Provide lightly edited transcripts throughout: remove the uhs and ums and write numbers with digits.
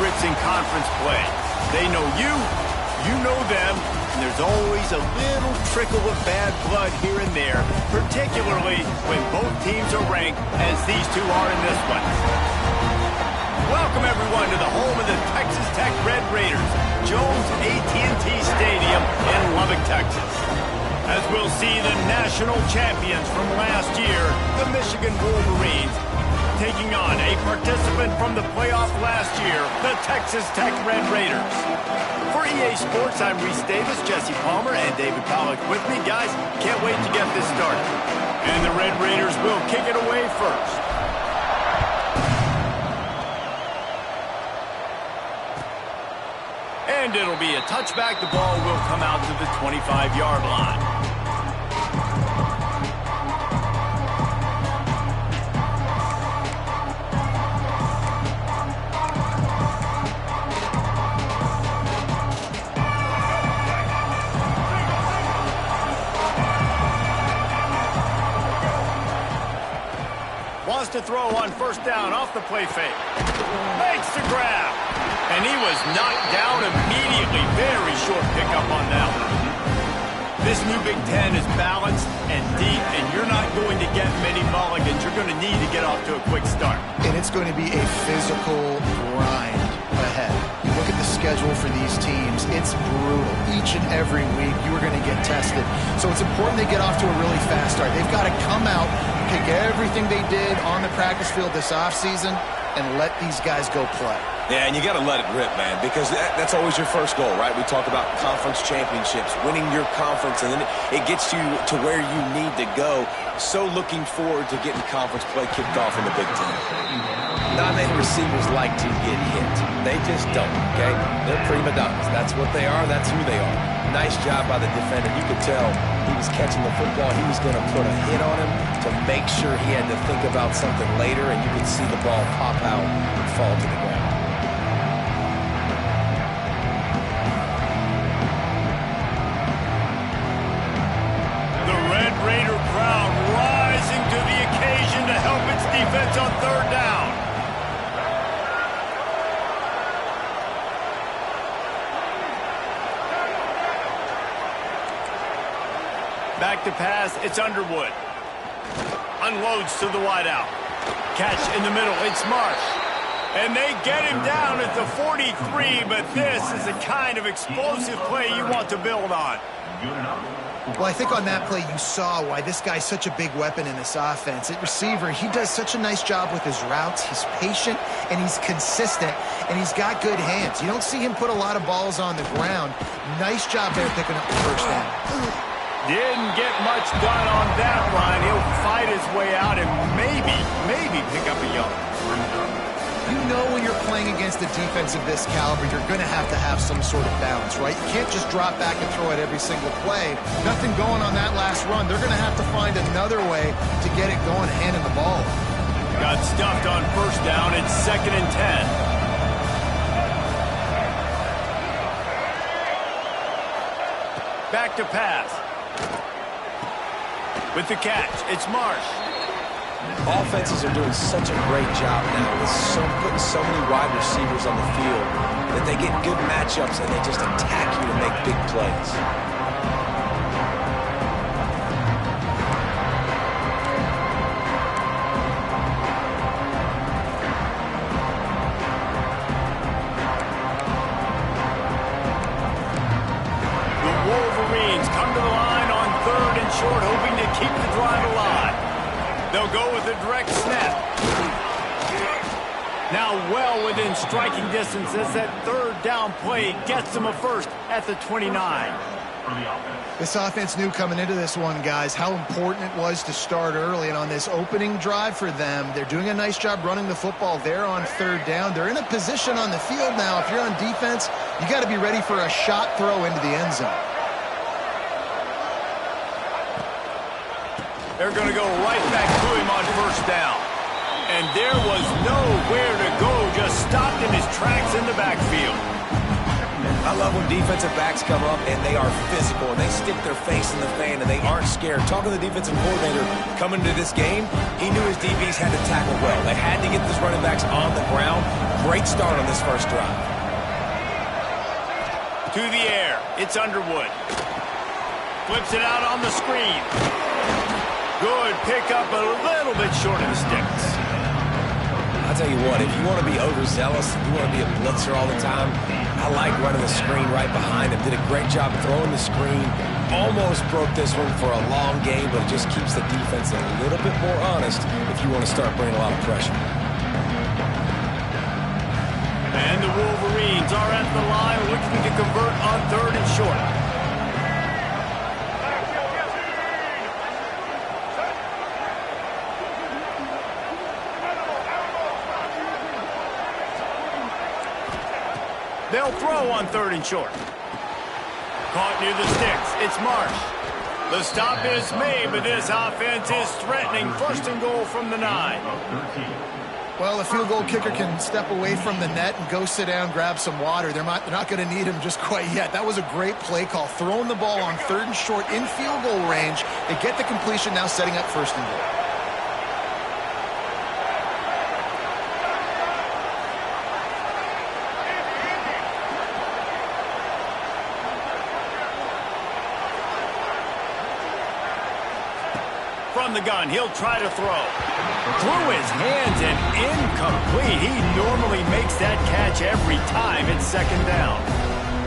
favorites in conference play. They know you, you know them, and there's always a little trickle of bad blood here and there, particularly when both teams are ranked as these two are in this one. Welcome, everyone, to the home of the Texas Tech Red Raiders, Jones AT&T Stadium in Lubbock, Texas. As we'll see the national champions from last year, the Michigan Wolverines, taking on a participant from the playoff last year, the Texas Tech Red Raiders. For EA Sports, I'm Reese Davis, Jesse Palmer, and David Pollack with me. Guys, can't wait to get this started. And the Red Raiders will kick it away first. And it'll be a touchback. The ball will come out to the 25-yard line. Wants to throw on first down off the play fake. Makes the grab. And he was knocked down immediately. Very short pickup on that one. This new Big Ten is balanced and deep, and you're not going to get many mulligans. You're going to need to get off to a quick start. And it's going to be a physical grind ahead. You look at the schedule for these teams, it's brutal. Each and every week, you are going to get tested. So it's important they get off to a really fast start. They've got to come out, pick everything they did on the practice field this offseason, and let these guys go play. Yeah, and you got to let it rip, man, because that's always your first goal, right? We talk about conference championships, winning your conference, and then it gets you to where you need to go. So looking forward to getting conference play kicked off in the Big Ten. Not many receivers like to get hit. They just don't, okay? They're prima donnas. That's what they are. That's who they are. Nice job by the defender. You could tell he was catching the football. He was going to put a hit on him to make sure he had to think about something later, and you could see the ball pop out and fall to the ground. Raider crowd rising to the occasion to help its defense on third down. Back to pass, it's Underwood. Unloads to the wideout. Catch in the middle, it's Marsh. And they get him down at the 43, but this is the kind of explosive play you want to build on. Well, I think on that play you saw why this guy's such a big weapon in this offense. At receiver, he does such a nice job with his routes. He's patient, and he's consistent, and he's got good hands. You don't see him put a lot of balls on the ground. Nice job there picking up the first down. Didn't get much done on that run. He'll fight his way out and maybe pick up a yard. You know when you're playing against a defense of this caliber, you're going to have some sort of balance, right? You can't just drop back and throw it every single play. Nothing going on that last run. They're going to have to find another way to get it going, handing the ball. Got stuffed on first down. It's 2nd and 10. Back to pass. With the catch, it's Marsh. Offenses are doing such a great job now with putting so many wide receivers on the field that they get good matchups and they just attack you to make big plays. The Wolverines come to the line on 3rd and short, hoping to keep the drive alive. They'll go with a direct snap. Now well within striking distance as that third down play gets them a first at the 29. This offense knew coming into this one, guys, how important it was to start early. And on this opening drive for them, they're doing a nice job running the football there on 3rd down. They're in a position on the field now. If you're on defense, you got to be ready for a shot throw into the end zone. They're going to go right back to him on first down. And there was nowhere to go, just stopped in his tracks in the backfield. I love when defensive backs come up and they are physical and they stick their face in the fan and they aren't scared. Talking to the defensive coordinator coming into this game, he knew his DBs had to tackle well. They had to get these running backs on the ground. Great start on this first drive. To the air, it's Underwood. Flips it out on the screen. Good pickup, a little bit short of the sticks. I'll tell you what, if you want to be overzealous, if you want to be a blitzer all the time, I like running the screen right behind him. Did a great job throwing the screen. Almost broke this one for a long game, but it just keeps the defense a little bit more honest if you want to start bringing a lot of pressure. And the Wolverines are at the line looking to convert on 3rd and short. They'll throw on 3rd and short. Caught near the sticks. It's Marsh. The stop is made, but this offense is threatening 1st and goal from the 9. Well, the field goal kicker can step away from the net and go sit down, grab some water. They're not going to need him just quite yet. That was a great play call. Throwing the ball on 3rd and short in field goal range. They get the completion, now setting up 1st and goal. From the gun, he'll try to throw. Through his hands and incomplete. He normally makes that catch every time. It's 2nd down.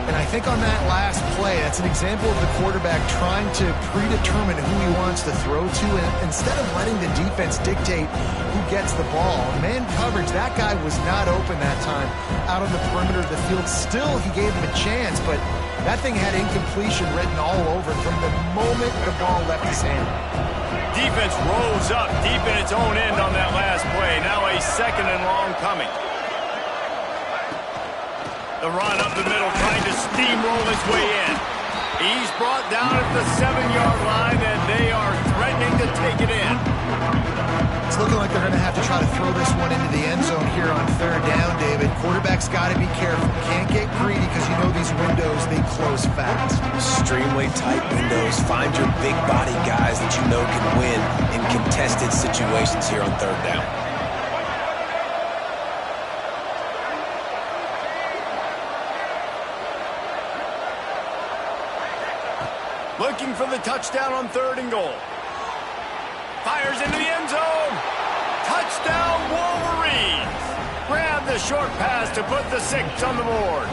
And I think on that last play, that's an example of the quarterback trying to predetermine who he wants to throw to. And instead of letting the defense dictate who gets the ball, man coverage, that guy was not open that time out on the perimeter of the field. Still, he gave him a chance, but that thing had incompletion written all over it from the moment the ball left his hand. Defense rose up deep in its own end on that last play. Now a 2nd and long coming. The run up the middle, trying to steamroll his way in. He's brought down at the 7-yard line, and they are threatening to take it in. It's looking like they're going to have to try to throw this one into the end zone here on 3rd down, David. Quarterback's got to be careful. Can't get greedy because you know these windows, they close fast. Extremely tight windows. Find your big body guys that you know can win in contested situations here on 3rd down. Looking for the touchdown on 3rd and goal. Fires into the end zone. Touchdown, Wolverines. Grab the short pass to put the 6 on the board.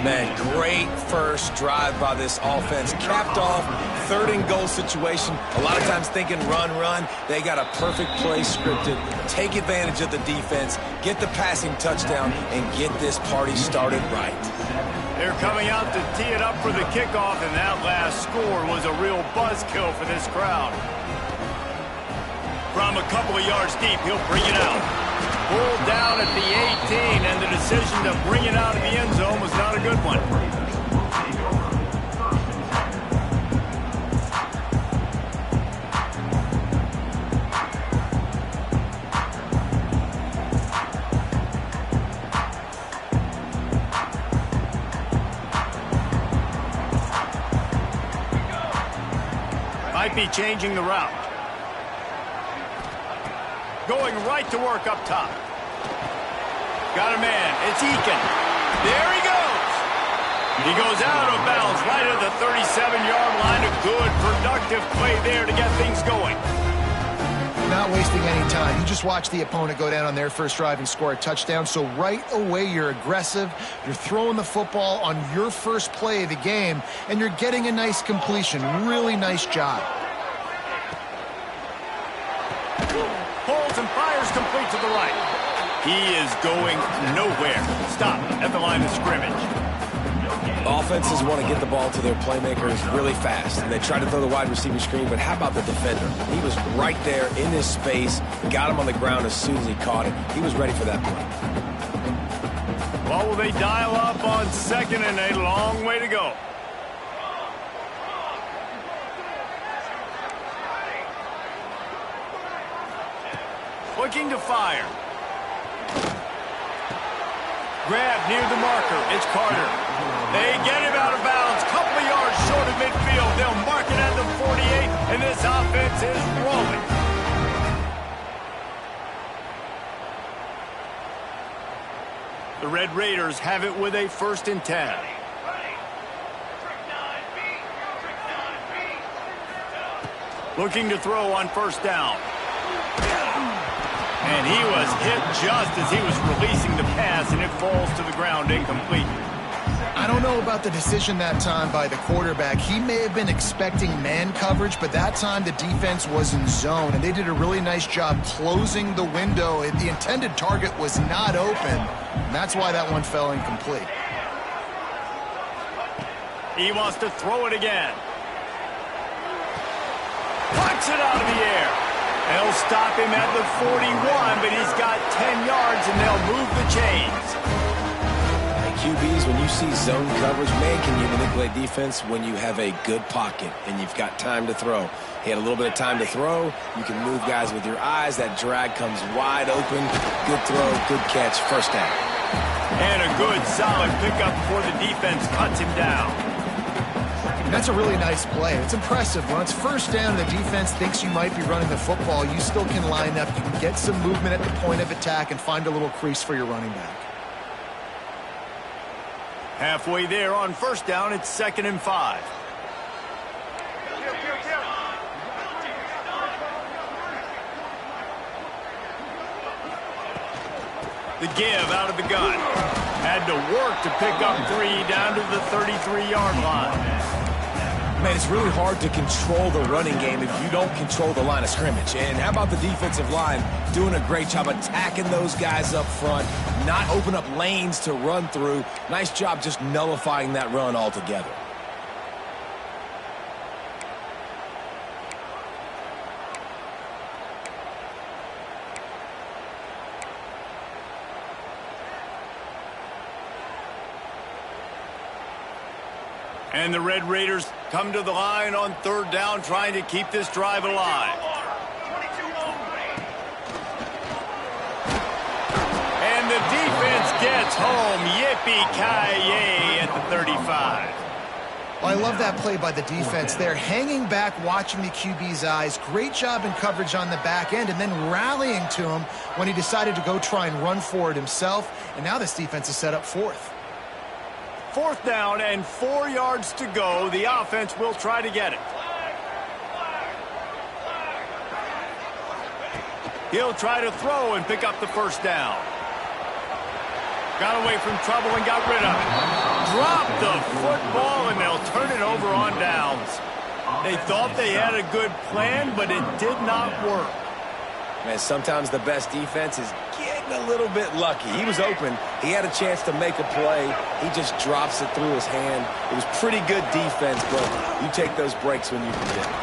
Man, great first drive by this offense. Capped off, 3rd and goal situation. A lot of times thinking run, run. They got a perfect play scripted. Take advantage of the defense, get the passing touchdown, and get this party started right. They're coming out to tee it up for the kickoff, and that last score was a real buzzkill for this crowd. From a couple of yards deep, he'll bring it out. Pulled down at the 18, and the decision to bring it out of the end zone was not a good one. Might be changing the route. Going right to work up top. Got a man. It's Eakin. There he goes. He goes out of bounds right at the 37-yard line. A good, productive play there to get things going. Not wasting any time. You just watch the opponent go down on their first drive and score a touchdown. So right away, you're aggressive. You're throwing the football on your first play of the game, and you're getting a nice completion. Really nice job. Pulls and fires complete to the right. He is going nowhere. Stop at the line of scrimmage. Offenses want to get the ball to their playmakers really fast, and they try to throw the wide receiver screen, but how about the defender? He was right there in his space, got him on the ground as soon as he caught it. He was ready for that play. Well, will they dial up on 2nd and a long way to go? Looking to fire. Grab near the marker. It's Carter. They get him out of bounds. Couple of yards short of midfield. They'll mark it at the 48, and this offense is rolling. The Red Raiders have it with a 1st and 10. Looking to throw on 1st down. And he was hit just as he was releasing the pass, and it falls to the ground incomplete. I don't know about the decision that time by the quarterback. He may have been expecting man coverage, but that time the defense was in zone, and they did a really nice job closing the window. The intended target was not open, and that's why that one fell incomplete. He wants to throw it again. Pucks it out of the air. They'll stop him at the 41, but he's got 10 yards, and they'll move the chains. QBs, when you see zone coverage, man, can you manipulate defense when you have a good pocket and you've got time to throw. He had a little bit of time to throw. You can move guys with your eyes. That drag comes wide open. Good throw, good catch, 1st down. And a good, solid pickup before the defense cuts him down. And that's a really nice play. It's impressive. When it's 1st down and the defense thinks you might be running the football, you still can line up. You can get some movement at the point of attack and find a little crease for your running back. Halfway there on 1st down, it's 2nd and 5. The give out of the gun. Had to work to pick up 3 down to the 33-yard line. Man, it's really hard to control the running game if you don't control the line of scrimmage. And how about the defensive line doing a great job attacking those guys up front, not open up lanes to run through. Nice job just nullifying that run altogether. And the Red Raiders come to the line on 3rd down, trying to keep this drive alive. And the defense gets home. Yippee-ki-yay at the 35. Well, I love that play by the defense there. Hanging back, watching the QB's eyes. Great job in coverage on the back end, and then rallying to him when he decided to go try and run for it himself. And now this defense is set up 4th. 4th down and 4 yards to go. The offense will try to get it. He'll try to throw and pick up the 1st down. Got away from trouble and got rid of it. Dropped the football, and they'll turn it over on downs. They thought they had a good plan, but it did not work. Man, sometimes the best defense is getting a little bit lucky. He was open. He had a chance to make a play. He just drops it through his hand. It was pretty good defense, but you take those breaks when you can get it.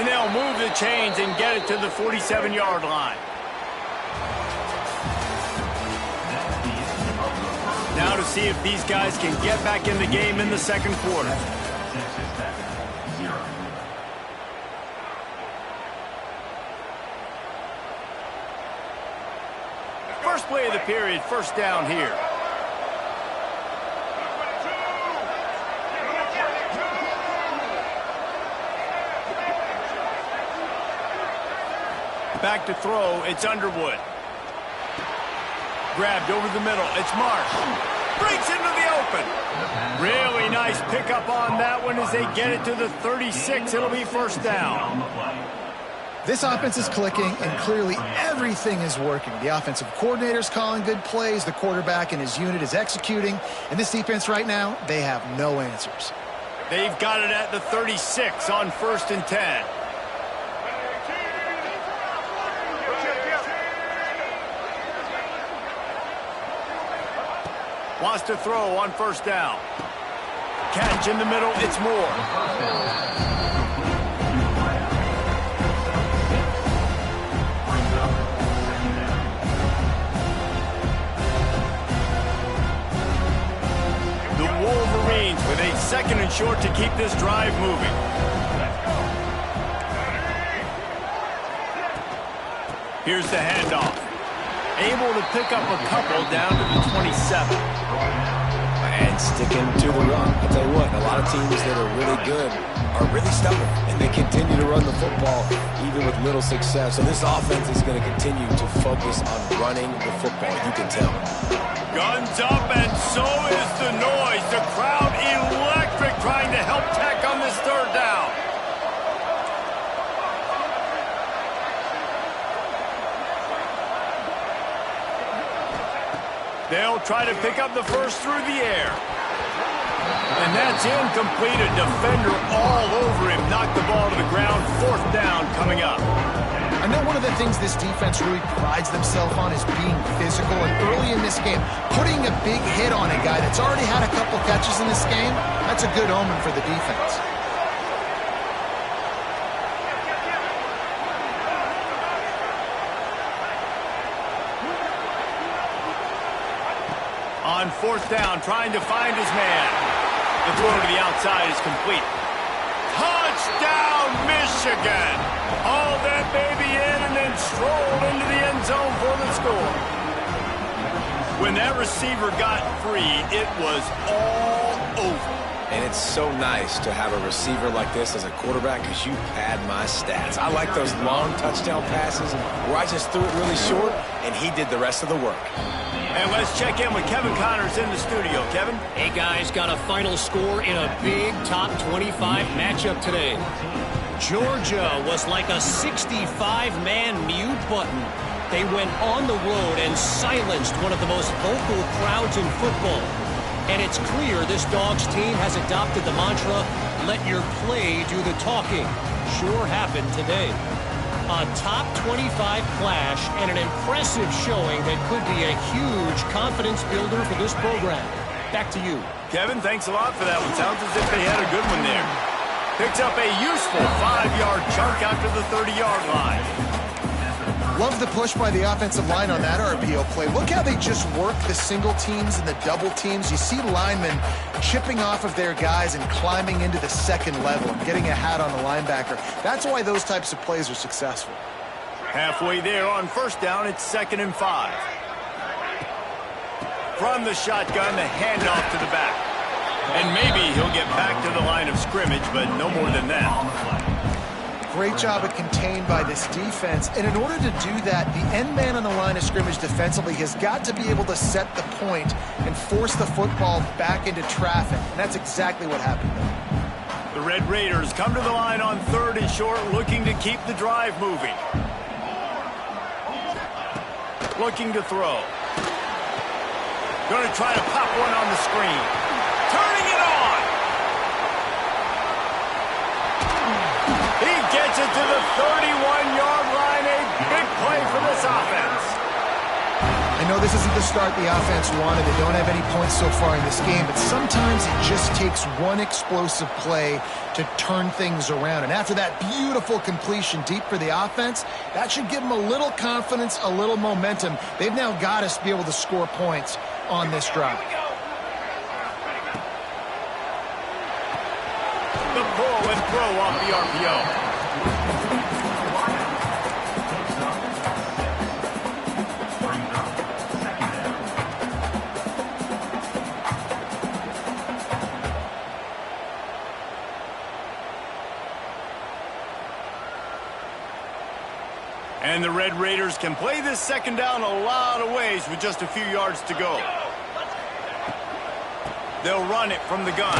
And they'll move the chains and get it to the 47-yard line. Now to see if these guys can get back in the game in the 2nd quarter. First play of the period, 1st down here. Back to throw, it's Underwood. Grabbed over the middle, it's Marsh. Breaks into the open. Really nice pickup on that one as they get it to the 36. It'll be 1st down. This offense is clicking, and clearly everything is working. The offensive coordinator's calling good plays. The quarterback and his unit is executing. And this defense right now, they have no answers. They've got it at the 36 on 1st and 10. Wants to throw on 1st down. Catch in the middle, it's Moore. With a 2nd and short to keep this drive moving. Here's the handoff. able to pick up a couple down to the 27. And sticking to the run. I'll tell you what, a lot of teams that are really good are really stubborn, and they continue to run the football even with little success. So this offense is going to continue to focus on running the football. You can tell. Guns up, and so is the noise. The crowd electric, trying to help Tech on this third down. They'll try to pick up the first through the air. And that's incomplete. A defender all over him. Knocked the ball to the ground. Fourth down coming up. I know one of the things this defense really prides themselves on is being physical. And early in this game, putting a big hit on a guy that's already had a couple catches in this game, that's a good omen for the defense. On fourth down, trying to find his man. The throw to the outside is complete. Touchdown, Michigan! Haul that baby in and then strolled into the end zone for the score. When that receiver got free, it was all over. And it's so nice to have a receiver like this as a quarterback because you pad my stats. I like those long touchdown passes where I just threw it really short and he did the rest of the work. And let's check in with Kevin Connors in the studio. Kevin? Hey, guys, got a final score in a big top 25 matchup today. Georgia was like a 65-man mute button. They went on the road and silenced one of the most vocal crowds in football. And it's clear this Dogs team has adopted the mantra, let your play do the talking. Sure happened today. A top 25 clash and an impressive showing that could be a huge confidence builder for this program. Back to you. Kevin, thanks a lot for that one. Sounds as if they had a good one there. Picks up a useful 5-yard chunk after the 30-yard line. Love the push by the offensive line on that RPO play. Look how they just work the single teams and the double teams. You see linemen chipping off of their guys and climbing into the second level and getting a hat on the linebacker. That's why those types of plays are successful. Halfway there on first down, it's 2nd and 5. From the shotgun, the handoff to the back. And maybe he'll get back to the line of scrimmage, but no more than that. Great job of contained by this defense. And in order to do that, the end man on the line of scrimmage defensively has got to be able to set the point and force the football back into traffic. And that's exactly what happened there. The Red Raiders come to the line on 3rd and short, looking to keep the drive moving. Looking to throw. Going to try to pop one on the screen. Turning it on. He gets it to the 31-yard line. A big play for this offense. I know this isn't the start the offense wanted. They don't have any points so far in this game, but sometimes it just takes one explosive play to turn things around. And after that beautiful completion deep for the offense, that should give them a little confidence, a little momentum. They've now got to be able to score points on this drive. The pull and throw off the RPO. And the Red Raiders can play this second down a lot of ways with just a few yards to go. They'll run it from the gun.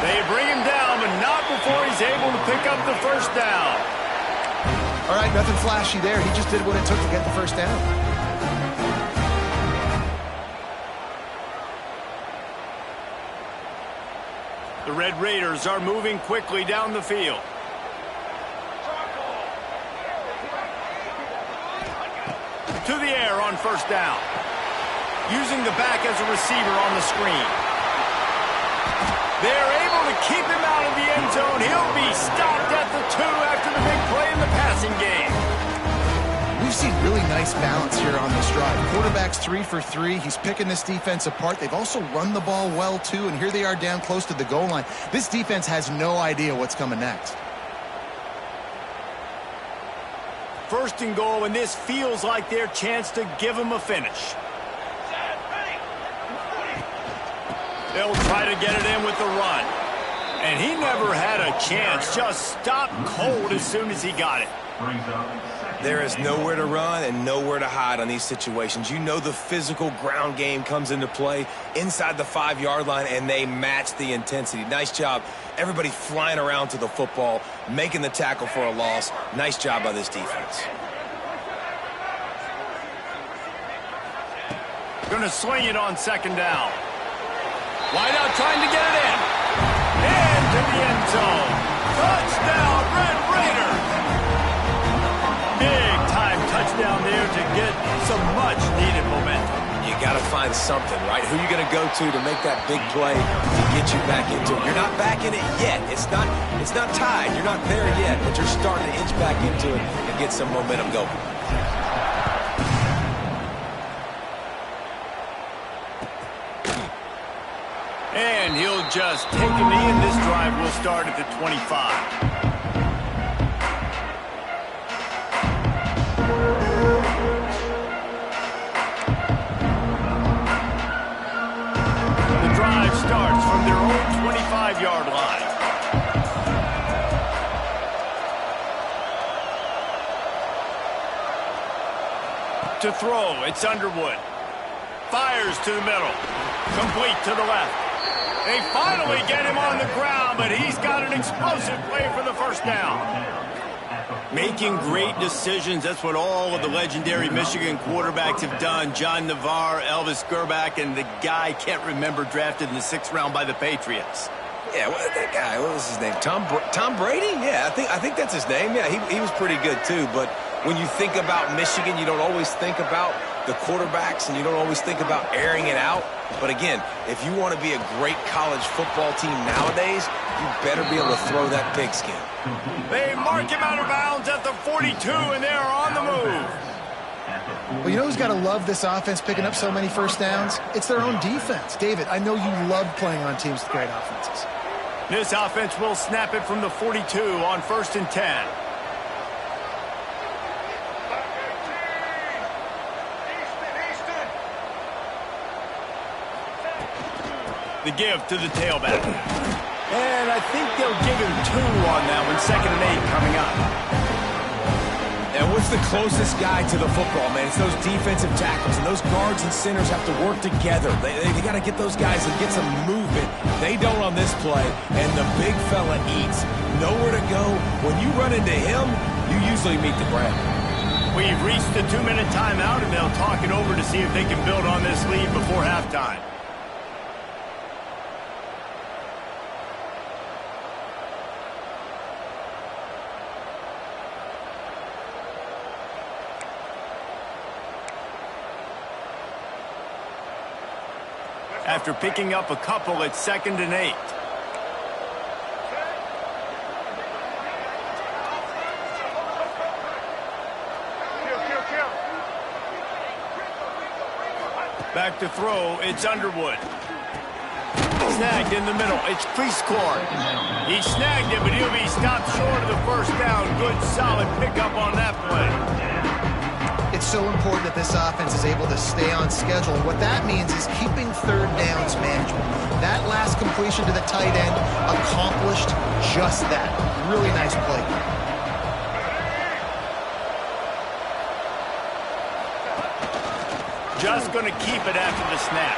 They bring him down, but not before he's able to pick up the first down. All right, nothing flashy there. He just did what it took to get the first down. The Red Raiders are moving quickly down the field. To the air on first down. Using the back as a receiver on the screen. They're able to keep him out of the end zone. He'll be stopped at the 2 after the big play in the passing game. We've seen really nice balance here on this drive. Quarterback's 3 for 3. He's picking this defense apart. They've also run the ball well, too, and here they are down close to the goal line. This defense has no idea what's coming next. First and goal, and this feels like their chance to give them a finish. They'll try to get it in with the run. And he never had a chance. Just stopped cold as soon as he got it. There is nowhere to run and nowhere to hide on these situations. You know the physical ground game comes into play inside the 5-yard line, and they match the intensity. Nice job. Everybody flying around to the football, making the tackle for a loss. Nice job by this defense. Gonna swing it on second down. Wide out trying to get it in. Into the end zone. Touchdown, Red Raiders. Big time touchdown there to get some much needed momentum. You got to find something, right? Who are you going to go to make that big play to get you back into it? You're not back in it yet. It's not tied. You're not there yet, but you're starting to inch back into it and get some momentum going. And he'll just take a knee, and this drive will start at the 25. The drive starts from their own 25-yard line. To throw, it's Underwood. Fires to the middle. Complete to the left. They finally get him on the ground, but he's got an explosive play for the first down. Making great decisions, that's what all of the legendary Michigan quarterbacks have done. John Navarre, Elvis Gerbach, and the guy, can't remember, drafted in the 6th round by the Patriots. Yeah, that guy, what was his name? Tom Brady? Yeah, I think that's his name. Yeah, he was pretty good too, but when you think about Michigan, you don't always think about the quarterbacks, and you don't always think about airing it out. But again, if you want to be a great college football team nowadays, you better be able to throw that pigskin. They mark him out of bounds at the 42, and they're on the move. Well, you know who's got to love this offense picking up so many first downs? It's their own defense. David, I know you love playing on teams with great offenses. This offense will snap it from the 42 on 1st and 10. The give to the tailback. And I think they'll give him 2 on that one. 2nd and 8 coming up. And what's the closest guy to the football, man? It's those defensive tackles, and those guards and centers have to work together. They got to get those guys and get some movement. They don't on this play, and the big fella eats. Nowhere to go. When you run into him, you usually meet the ground. We've reached the 2-minute timeout, and they'll talk it over to see if they can build on this lead before halftime. After picking up a couple at 2nd and 8. Back to throw, it's Underwood. Snagged in the middle, it's Prieskorn. He snagged it, but he'll be stopped short of the first down. Good, solid pickup on that play. It's so important that this offense is able to stay on schedule. And what that means is keeping 3rd downs manageable. That last completion to the tight end accomplished just that. Really nice play. Just going to keep it after the snap.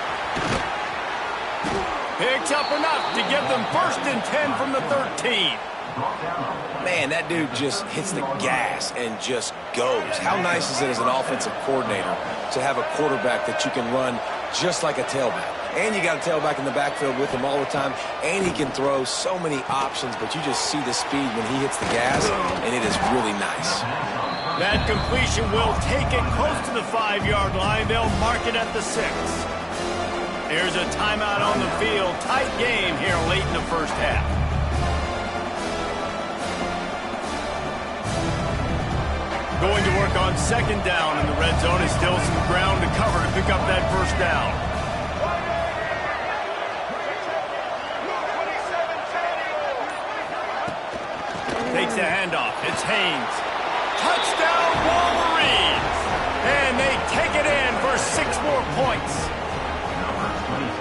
Picks up enough to give them 1st and 10 from the 13. Man, that dude just hits the gas and just goes. How nice is it as an offensive coordinator to have a quarterback that you can run just like a tailback? And you got a tailback in the backfield with him all the time, and he can throw so many options, but you just see the speed when he hits the gas, and it is really nice. That completion will take it close to the 5-yard line. They'll mark it at the 6. There's a timeout on the field. Tight game here late in the first half. Going to work on 2nd down in the red zone. Is still some ground to cover to pick up that first down. Takes the handoff. It's Haynes. Touchdown Wolverines! And they take it in for 6 more points.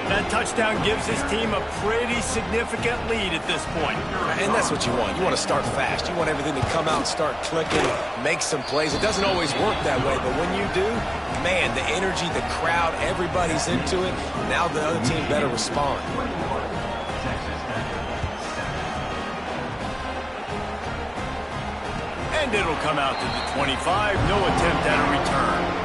That touchdown gives his team a pretty significant lead at this point. And that's what you want. You want to start fast. You want everything to come out and start clicking, make some plays. It doesn't always work that way, but when you do, man, the energy, the crowd, everybody's into it. Now the other team better respond. And it'll come out to the 25. No attempt at a return.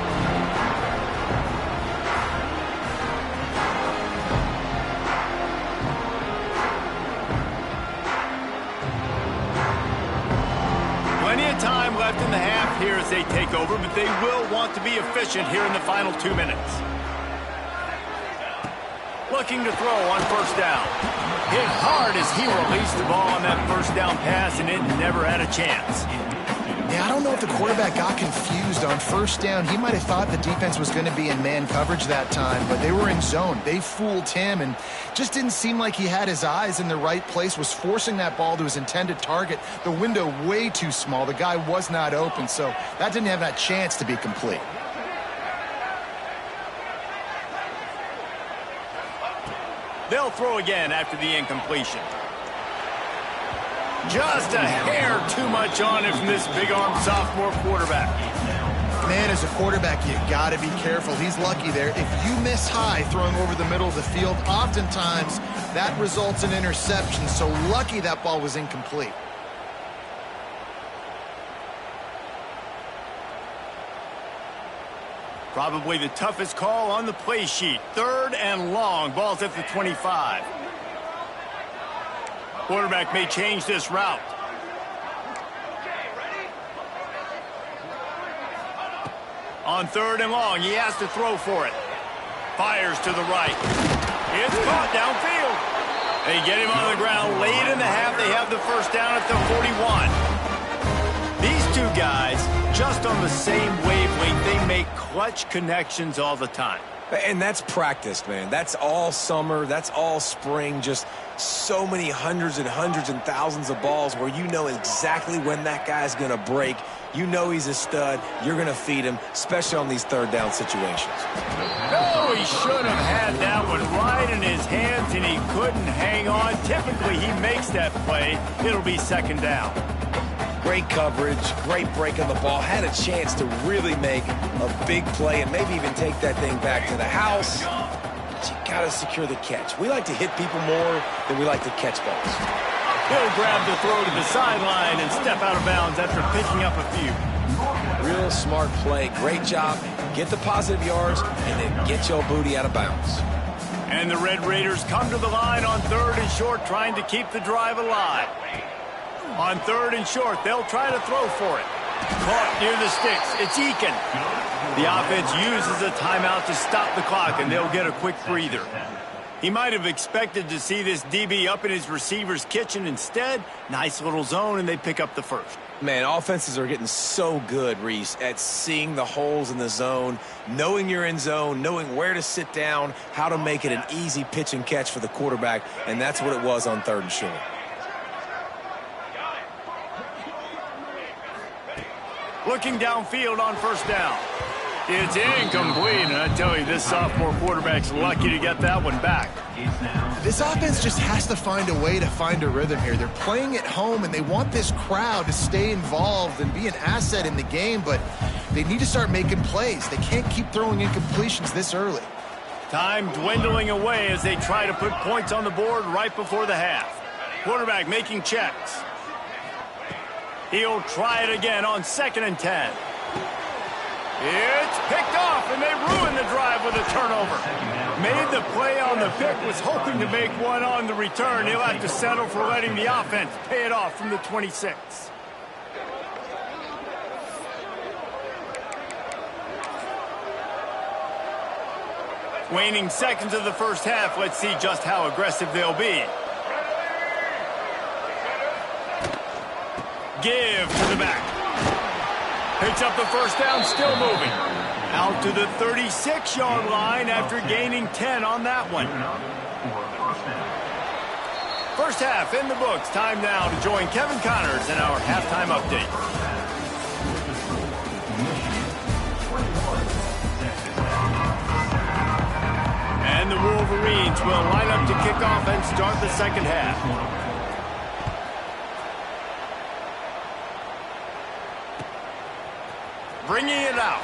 Plenty of time left in the half here as they take over, but they will want to be efficient here in the final 2 minutes. Looking to throw on first down. Hit hard as he released the ball on that first down pass, and it never had a chance. Yeah, I don't know if the quarterback got confused on first down. He might have thought the defense was going to be in man coverage that time, but they were in zone. They fooled him and just didn't seem like he had his eyes in the right place, was forcing that ball to his intended target. The window way too small. The guy was not open, so that didn't have that chance to be complete. They'll throw again after the incompletion. Just a hair too much on it from this big-armed sophomore quarterback. Man, as a quarterback, you got to be careful. He's lucky there. If you miss high throwing over the middle of the field, oftentimes that results in interception. So lucky that ball was incomplete. Probably the toughest call on the play sheet. 3rd and long. Ball's at the 25. Quarterback may change this route. On 3rd and long, he has to throw for it. Fires to the right. It's caught downfield. They get him on the ground late in the half. They have the first down at the 41. These two guys, just on the same wavelength, they make clutch connections all the time. And that's practice, man. That's all summer. That's all spring. Just so many hundreds and thousands of balls where you know exactly when that guy's going to break. You know he's a stud. You're going to feed him, especially on these 3rd down situations. Oh, he should have had that one right in his hands, and he couldn't hang on. Typically, he makes that play. It'll be 2nd down. Great coverage, great break on the ball. Had a chance to really make a big play and maybe even take that thing back to the house. But you got to secure the catch. We like to hit people more than we like to catch balls. He'll grab the throw to the sideline and step out of bounds after picking up a few. Real smart play. Great job. Get the positive yards and then get your booty out of bounds. And the Red Raiders come to the line on 3rd and short, trying to keep the drive alive. On 3rd and short, they'll try to throw for it. Caught near the sticks. It's Eakin. The offense uses a timeout to stop the clock, and they'll get a quick breather. He might have expected to see this DB up in his receiver's kitchen. Instead, nice little zone, and they pick up the first. Man, offenses are getting so good, Reese, at seeing the holes in the zone, knowing you're in zone, knowing where to sit down, how to make it an easy pitch and catch for the quarterback, and that's what it was on 3rd and short. Looking downfield on first down. It's incomplete, and I tell you, this sophomore quarterback's lucky to get that one back. This offense just has to find a way to find a rhythm here. They're playing at home, and they want this crowd to stay involved and be an asset in the game, but they need to start making plays. They can't keep throwing incompletions this early. Time dwindling away as they try to put points on the board right before the half. Quarterback making checks. He'll try it again on 2nd and 10. It's picked off, and they ruin the drive with a turnover. Made the play on the pick, was hoping to make one on the return. He'll have to settle for letting the offense pay it off from the 26. Waning seconds of the first half. Let's see just how aggressive they'll be. Give to the back. Picks up the first down, still moving. Out to the 36-yard line after gaining 10 on that one. First half in the books. Time now to join Kevin Connors in our halftime update. And the Wolverines will line up to kick off and start the second half. Bringing it out.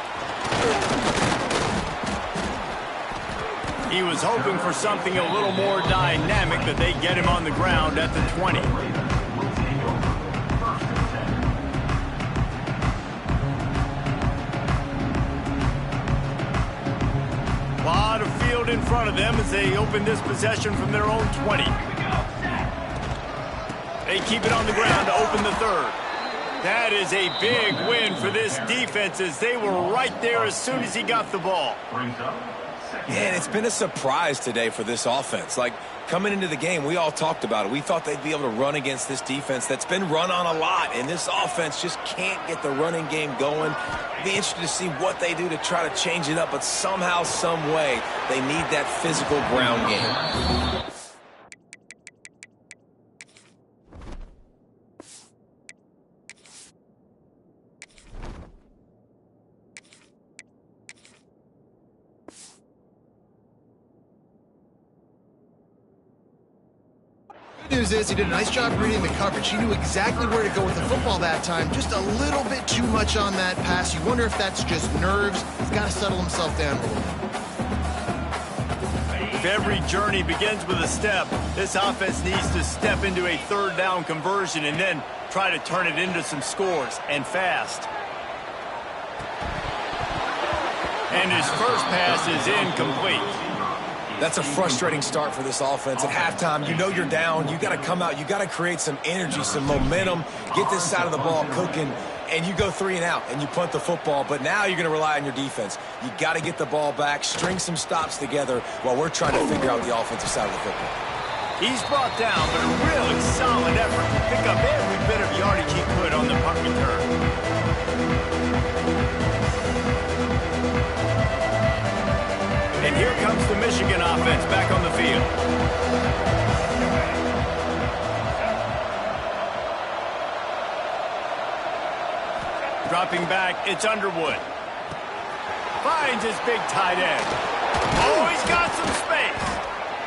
He was hoping for something a little more dynamic, but they get him on the ground at the 20. A lot of field in front of them as they open this possession from their own 20. They keep it on the ground to open the third. That is a big win for this defense as they were right there as soon as he got the ball. Man, it's been a surprise today for this offense. Like, coming into the game, we all talked about it. We thought they'd be able to run against this defense that's been run on a lot, and this offense just can't get the running game going. Be interested to see what they do to try to change it up, but somehow, some way, they need that physical ground game. News is he did a nice job reading the coverage. He knew exactly where to go with the football that time. Just a little bit too much on that pass. You wonder if that's just nerves. He's got to settle himself down a little bit. If every journey begins with a step, this offense needs to step into a third down conversion and then try to turn it into some scores, and fast. And his first pass is incomplete. That's a frustrating start for this offense. At halftime, you know you're down. You got to come out. You got to create some energy, some momentum, get this side of the ball cooking, and you go 3 and out, and you punt the football. But now you're going to rely on your defense. You got to get the ball back, string some stops together while we're trying to figure out the offensive side of the football. He's brought down, but a really solid effort to pick up every bit of yardage he could on the punt return. And here comes the Michigan offense back on the field. Dropping back, it's Underwood. Finds his big tight end. Oh, he's got some space.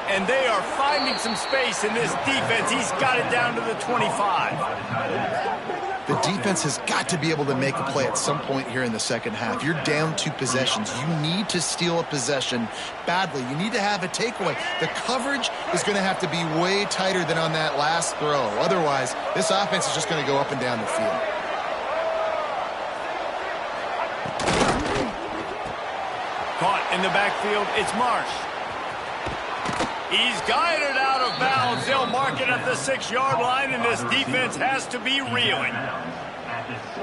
And they are finding some space in this defense. He's got it down to the 25. The defense has got to be able to make a play at some point here in the second half. You're down 2 possessions. You need to steal a possession badly. You need to have a takeaway. The coverage is going to have to be way tighter than on that last throw. Otherwise, this offense is just going to go up and down the field. Caught in the backfield, it's Marsh. He's guided out of bounds. They'll mark it at the 6-yard line, and this defense has to be reeling.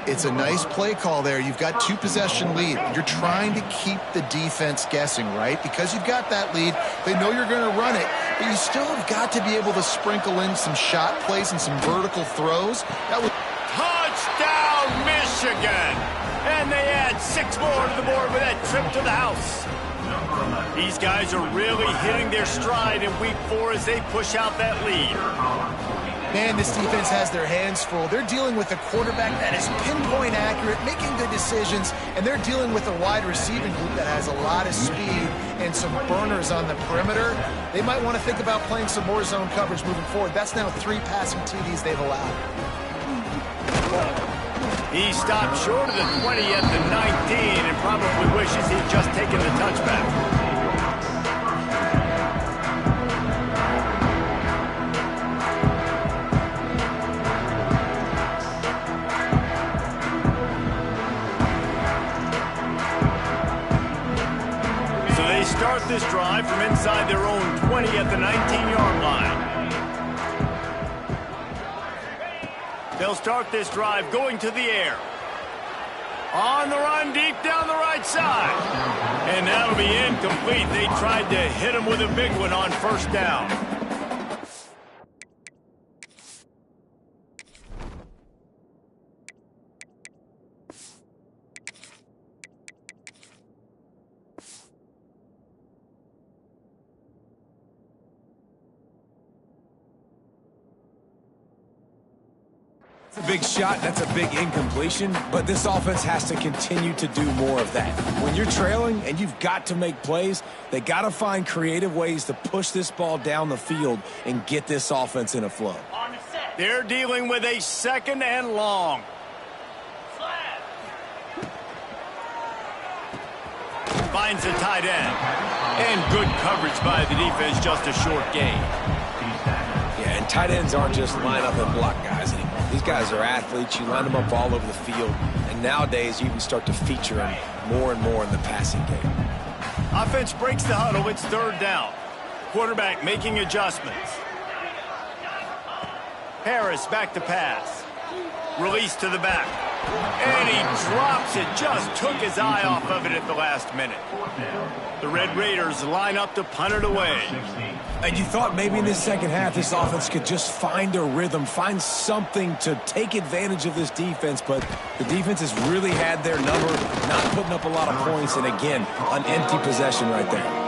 It's a nice play call there. You've got 2-possession lead. You're trying to keep the defense guessing, right? Because you've got that lead, they know you're going to run it, but you still have got to be able to sprinkle in some shot plays and some vertical throws. That was touchdown, Michigan! And they add 6 more to the board with that trip to the house. These guys are really hitting their stride in week 4 as they push out that lead. Man, this defense has their hands full. They're dealing with a quarterback that is pinpoint accurate, making good decisions, and they're dealing with a wide receiving group that has a lot of speed and some burners on the perimeter. They might want to think about playing some more zone coverage moving forward. That's now 3 passing TDs they've allowed. He stopped short of the 20 at the 19 and probably wishes he'd just taken the touchback. So they start this drive from inside their own 20 at the 19-yard line. They'll start this drive going to the air. On the run, deep down the right side. And that'll be incomplete. They tried to hit him with a big one on first down. Big shot, that's a big incompletion, but this offense has to continue to do more of that. When you're trailing and you've got to make plays, they got to find creative ways to push this ball down the field and get this offense in a flow. They're dealing with a 2nd and long. Finds the tight end. And good coverage by the defense, just a short gain. Yeah, and tight ends aren't just line up and block guys anymore. These guys are athletes. You line them up all over the field. And nowadays, you can start to feature them more and more in the passing game. Offense breaks the huddle. It's 3rd down. Quarterback making adjustments. Harris back to pass. Release to the back. And he drops it. Just took his eye off of it at the last minute. The Red Raiders line up to punt it away. And you thought maybe in this second half this offense could just find a rhythm, find something to take advantage of this defense, but the defense has really had their number, not putting up a lot of points, and again, an empty possession right there.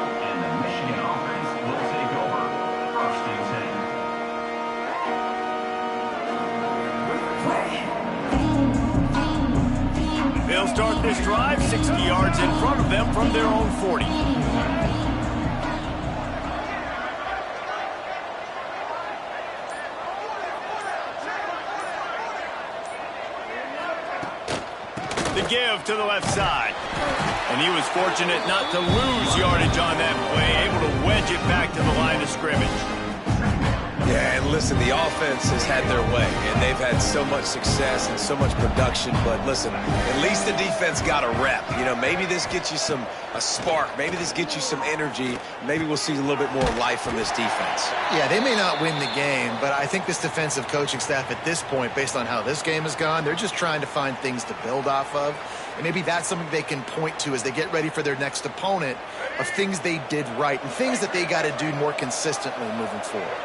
They'll start this drive 60 yards in front of them from their own 40. The give to the left side. And he was fortunate not to lose yardage on that play, able to wedge it back to the line of scrimmage. Yeah, and listen, the offense has had their way, and they've had so much success and so much production, but listen, at least the defense got a rep. You know, maybe this gets you a spark. Maybe this gets you some energy. Maybe we'll see a little bit more life from this defense. Yeah, they may not win the game, but I think this defensive coaching staff at this point, based on how this game has gone, they're just trying to find things to build off of. And maybe that's something they can point to as they get ready for their next opponent of things they did right and things that they got to do more consistently moving forward.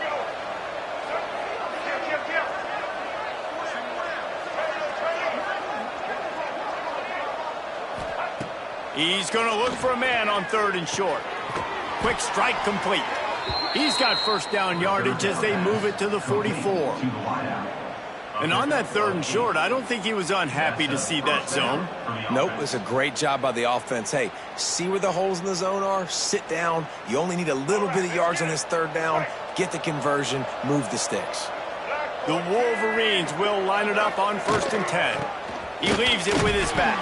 He's going to look for a man on 3rd and short. Quick strike complete. He's got 1st down yardage as they move it to the 44. And on that 3rd and short, I don't think he was unhappy to see that zone. Nope, it's a great job by the offense. Hey, see where the holes in the zone are? Sit down. You only need a little bit of yards on this 3rd down. Get the conversion. Move the sticks. The Wolverines will line it up on 1st and 10. He leaves it with his back.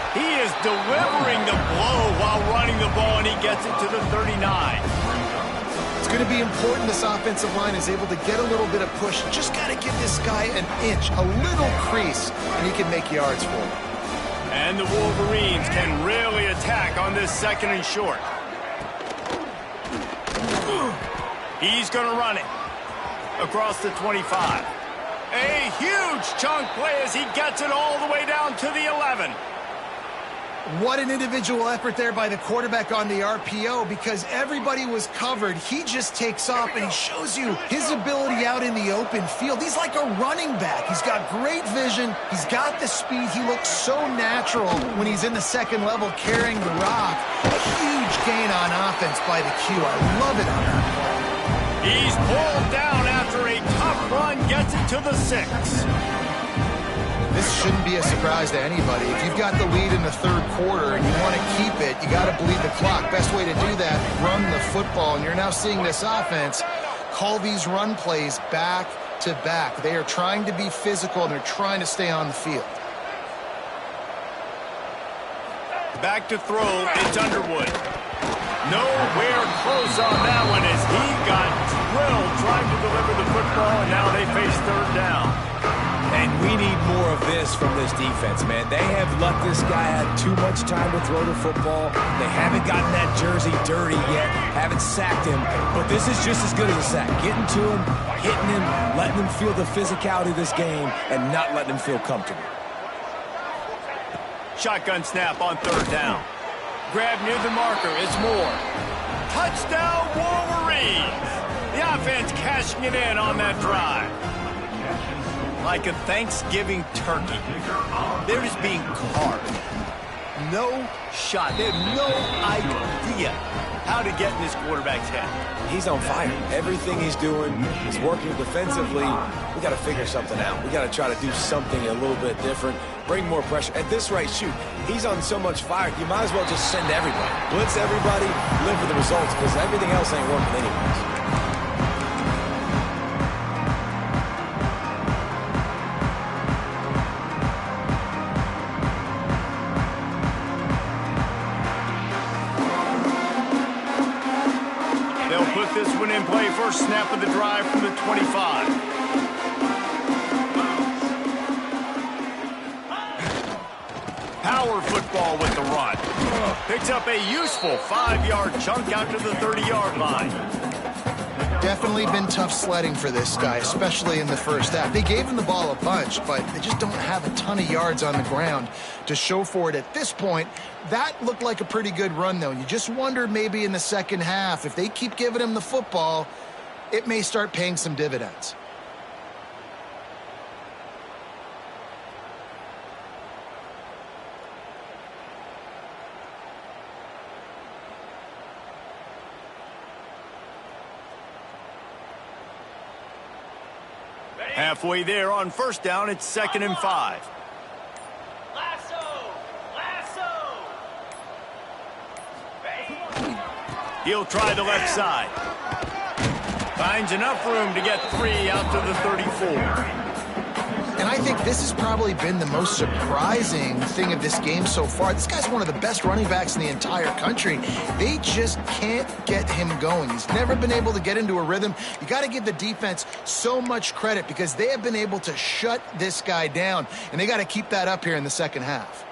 He is delivering the blow while running the ball, and he gets it to the 39. It's going to be important this offensive line is able to get a little bit of push. Just got to give this guy an inch, a little crease, and he can make yards for him. And the Wolverines can really attack on this 2nd and short. He's going to run it across the 25. A huge chunk play as he gets it all the way down to the 11. What an individual effort there by the quarterback on the RPO, because everybody was covered. He just takes off, and he shows you his ability out in the open field. He's like a running back. He's got great vision. He's got the speed. He looks so natural when he's in the 2nd level carrying the rock. A huge gain on offense by the Q. I love it on that play. He's pulled down after a tough run, gets it to the 6. This shouldn't be a surprise to anybody. If you've got the lead in the 3rd quarter and you want to keep it, you got to bleed the clock. Best way to do that, run the football. And you're now seeing this offense call these run plays back to back. They are trying to be physical, and they're trying to stay on the field. Back to throw, it's Underwood. Nowhere close on that one as he got drilled trying to deliver the football, and now they face 3rd down. And we need more of this from this defense, man. They have let this guy have too much time to throw the football. They haven't gotten that jersey dirty yet, haven't sacked him. But this is just as good as a sack. Getting to him, hitting him, letting him feel the physicality of this game, and not letting him feel comfortable. Shotgun snap on 3rd down. Grab near the marker, it's Moore. Touchdown, Wolverines! The offense cashing it in on that drive. Like a Thanksgiving turkey. They're just being carved. No shot. They have no idea how to get in his quarterback's head. He's on fire. Everything he's doing is working defensively. We got to figure something out. We got to try to do something a little bit different, bring more pressure. At this rate, shoot, he's on so much fire, you might as well just send everybody. Blitz everybody, live for the results, because everything else ain't working anyways. This one in play, first snap of the drive from the 25. Power football with the run. Picks up a useful 5-yard chunk out to the 30-yard line. Definitely been tough sledding for this guy, especially in the first half. They gave him the ball a bunch, but they just don't have a ton of yards on the ground to show for it at this point. That looked like a pretty good run, though. You just wonder maybe in the second half, if they keep giving him the football, it may start paying some dividends. Halfway there on first down, it's 2nd and 5. He'll try the left side. Finds enough room to get 3 out to the 34. And I think this has probably been the most surprising thing of this game so far. This guy's one of the best running backs in the entire country. They just can't get him going. He's never been able to get into a rhythm. You got to give the defense so much credit because they have been able to shut this guy down, and they got to keep that up here in the second half.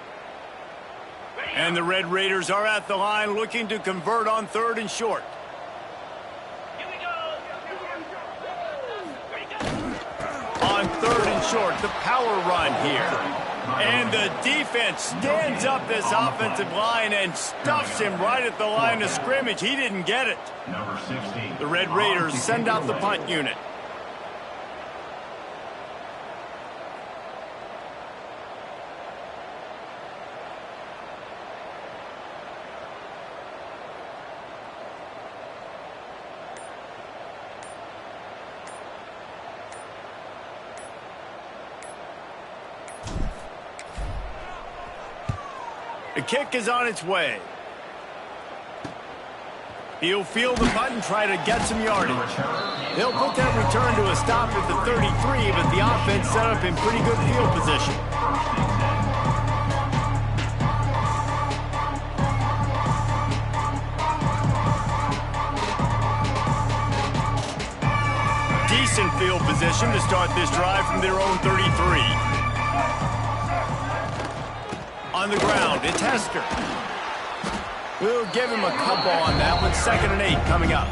And the Red Raiders are at the line looking to convert on 3rd and short. On 3rd and short, the power run here. And the defense stands up this offensive line and stuffs him right at the line of scrimmage. He didn't get it. The Red Raiders send out the punt unit. The kick is on its way. He'll field the punt and try to get some yardage. They'll put that return to a stop at the 33, but the offense set up in pretty good field position. Decent field position to start this drive from their own 33. On the ground, it's Hester. We'll give him a couple on that one. 2nd and 8 coming up.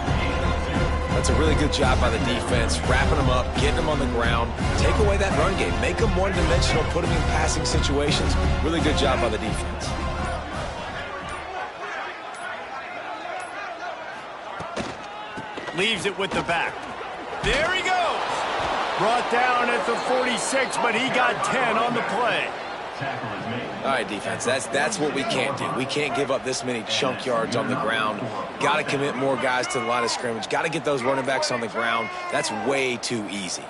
That's a really good job by the defense, wrapping them up, getting them on the ground, take away that run game, make them one-dimensional, put them in passing situations. Really good job by the defense. Leaves it with the back. There he goes. Brought down at the 46, but he got 10 on the play. All right, defense, that's what we can't do. We can't give up this many chunk yards on the ground. Got to commit more guys to the line of scrimmage. Got to get those running backs on the ground. That's way too easy.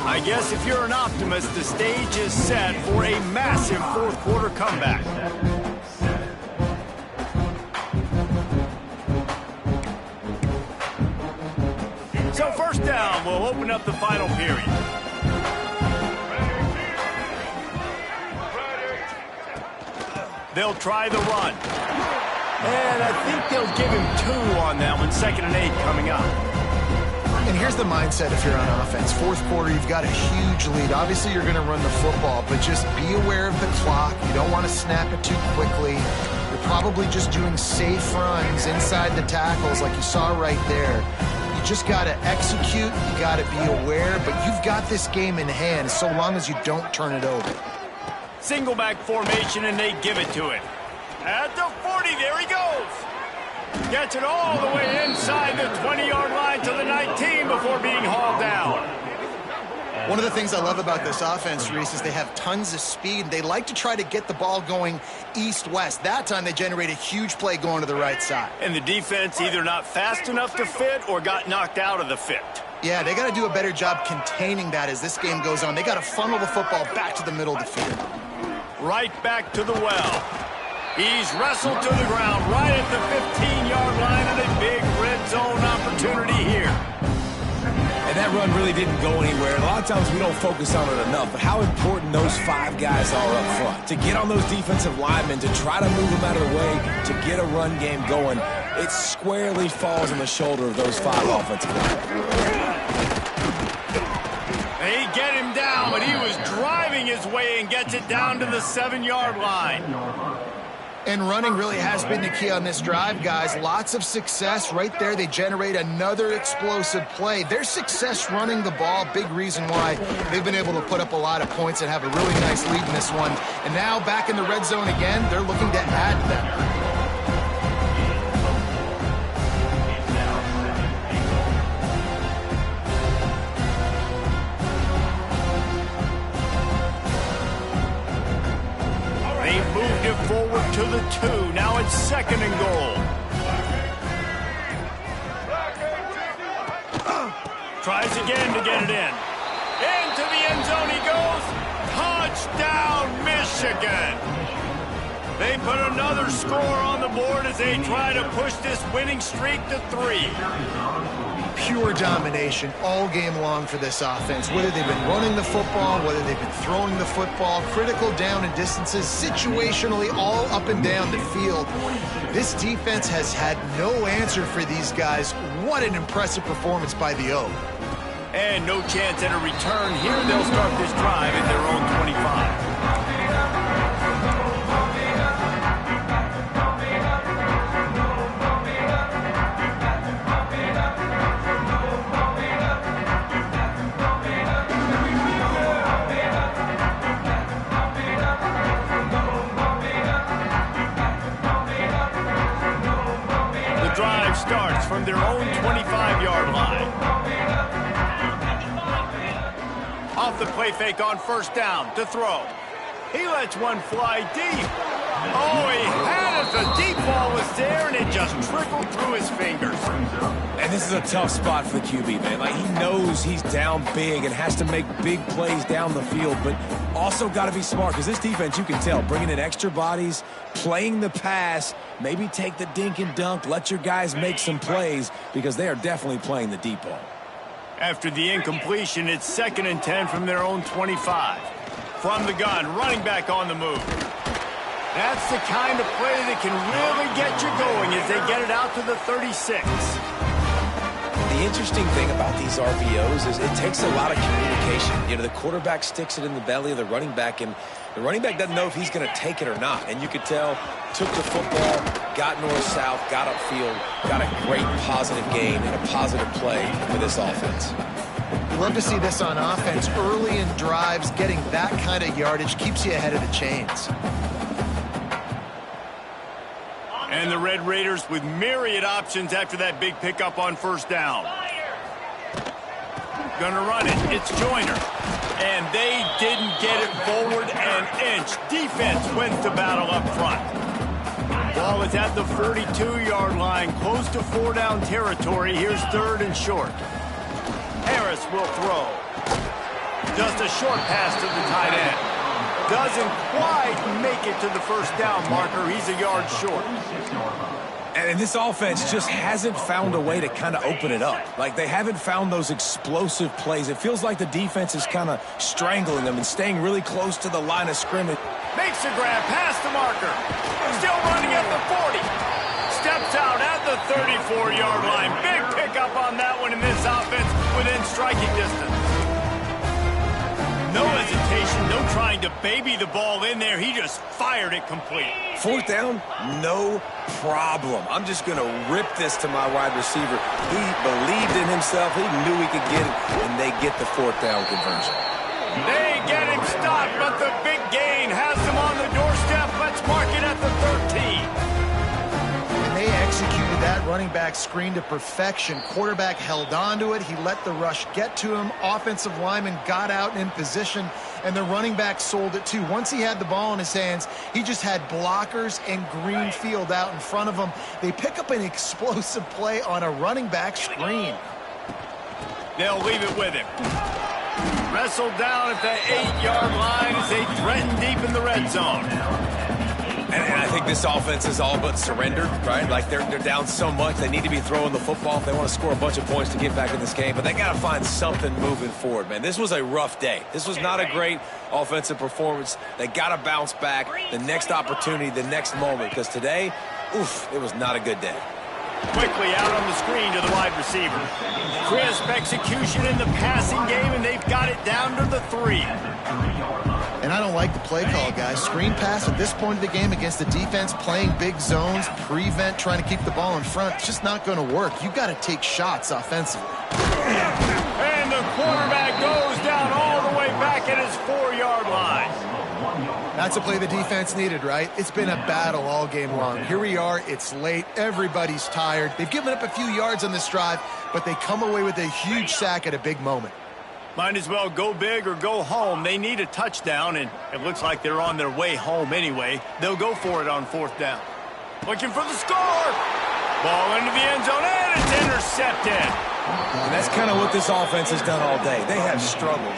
I guess if you're an optimist, the stage is set for a massive fourth-quarter comeback. So first down, we'll open up the final period. They'll try the run. And I think they'll give him 2 on that one. 2nd and 8 coming up. And here's the mindset if you're on offense. Fourth quarter, you've got a huge lead. Obviously, you're going to run the football, but just be aware of the clock. You don't want to snap it too quickly. You're probably just doing safe runs inside the tackles like you saw right there. Just got to execute, you got to be aware, but you've got this game in hand so long as you don't turn it over. Single back formation, and they give it to him. At the 40, there he goes. Gets it all the way inside the 20-yard line to the 19 before being hauled down. One of the things I love about this offense, Reese, is they have tons of speed. They like to try to get the ball going east-west. That time they generate a huge play going to the right side. And the defense either not fast enough to fit or got knocked out of the fit. Yeah, they got to do a better job containing that as this game goes on. They got to funnel the football back to the middle of the field. Right back to the well. He's wrestled to the ground right at the 15-yard line, and a big red zone opportunity here. And that run really didn't go anywhere. A lot of times we don't focus on it enough, but how important those 5 guys are up front. To get on those defensive linemen, to try to move them out of the way, to get a run game going, it squarely falls on the shoulder of those 5 offensive linemen. They get him down, but he was driving his way and gets it down to the 7-yard line. And running really has been the key on this drive, guys. Lots of success right there. They generate another explosive play. Their success running the ball, big reason why they've been able to put up a lot of points and have a really nice lead in this one. And now back in the red zone again, they're looking to add to that. Forward to the 2. Now it's 2nd and goal. Tries again to get it in. Into the end zone he goes. Touchdown, Michigan. They put another score on the board as they try to push this winning streak to 3. Pure domination all game long for this offense. Whether they've been running the football, whether they've been throwing the football, critical down and distances, situationally all up and down the field. This defense has had no answer for these guys. What an impressive performance by the O. And no chance at a return here. They'll start this drive at their own 25. Starts from their own 25-yard line. Off the play fake on 1st down to throw. He lets one fly deep. Oh, he had it. The deep ball was there, and it just trickled through his fingers. And this is a tough spot for the QB, man. Like, he knows he's down big and has to make big plays down the field, but also got to be smart because this defense, you can tell, bringing in extra bodies, playing the pass, maybe take the dink and dunk, let your guys make some plays because they are definitely playing the deep ball. After the incompletion, it's 2nd and 10 from their own 25. From the gun, running back on the move. That's the kind of play that can really get you going as they get it out to the 36. The interesting thing about these RPOs is it takes a lot of communication. You know, the quarterback sticks it in the belly of the running back, and the running back doesn't know if he's going to take it or not. And you could tell, took the football, got north-south, got upfield, got a great positive gain and a positive play for this offense. You love to see this on offense. Early in drives, getting that kind of yardage keeps you ahead of the chains. And the Red Raiders with myriad options after that big pickup on 1st down. Gonna run it. It's Joyner. And they didn't get it forward an inch. Defense wins the battle up front. Ball is at the 42-yard line, close to 4-down territory. Here's 3rd and short. Harris will throw. Just a short pass to the tight end. Doesn't quite make it to the 1st down marker. He's a yard short. And this offense just hasn't found a way to kind of open it up. Like, they haven't found those explosive plays. It feels like the defense is kind of strangling them and staying really close to the line of scrimmage. Makes a grab past the marker. Still running at the 40. Steps out at the 34-yard line. Big pickup on that one in this offense within striking distance. No hesitation, no trying to baby the ball in there. He just fired it complete. 4th down, no problem. I'm just going to rip this to my wide receiver. He believed in himself. He knew he could get it, and they get the 4th down conversion. They get him stopped, but the big gain has them on the doorstep. Let's mark it at the 13. And they executed that running back screen to perfection. Quarterback held on to it. He let the rush get to him. Offensive lineman got out and in position, and the running back sold it too. Once he had the ball in his hands, he just had blockers and green field out in front of him. They pick up an explosive play on a running back screen. They'll leave it with him. Wrestled down at the 8-yard line as they threaten deep in the red zone. And I think this offense is all but surrendered, right? Like they're down so much, they need to be throwing the football if they want to score a bunch of points to get back in this game. But they got to find something moving forward, man. This was a rough day. This was not a great offensive performance. They got to bounce back the next opportunity, the next moment, because today, oof, it was not a good day. Quickly out on the screen to the wide receiver. Crisp execution in the passing game, and they've got it down to the 3. And I don't like the play call, guys. Screen pass at this point of the game against the defense playing big zones, prevent, trying to keep the ball in front. It's just not going to work. You got to take shots offensively. And the quarterback goes down all the way back at his 4-yard line. That's a play the defense needed, right? It's been a battle all game long. Here we are. It's late. Everybody's tired. They've given up a few yards on this drive, but they come away with a huge sack at a big moment. Might as well go big or go home. They need a touchdown, and it looks like they're on their way home anyway. They'll go for it on 4th down. Looking for the score. Ball into the end zone, and it's intercepted. And that's kind of what this offense has done all day. They have struggled.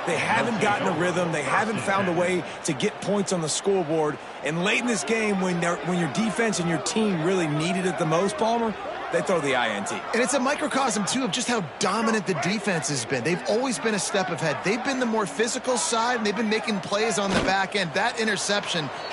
They haven't gotten a rhythm. They haven't found a way to get points on the scoreboard. And late in this game, when your defense and your team really needed it the most, Palmer, they throw the INT. And it's a microcosm, too, of just how dominant the defense has been. They've always been a step ahead. They've been the more physical side, and they've been making plays on the back end. That interception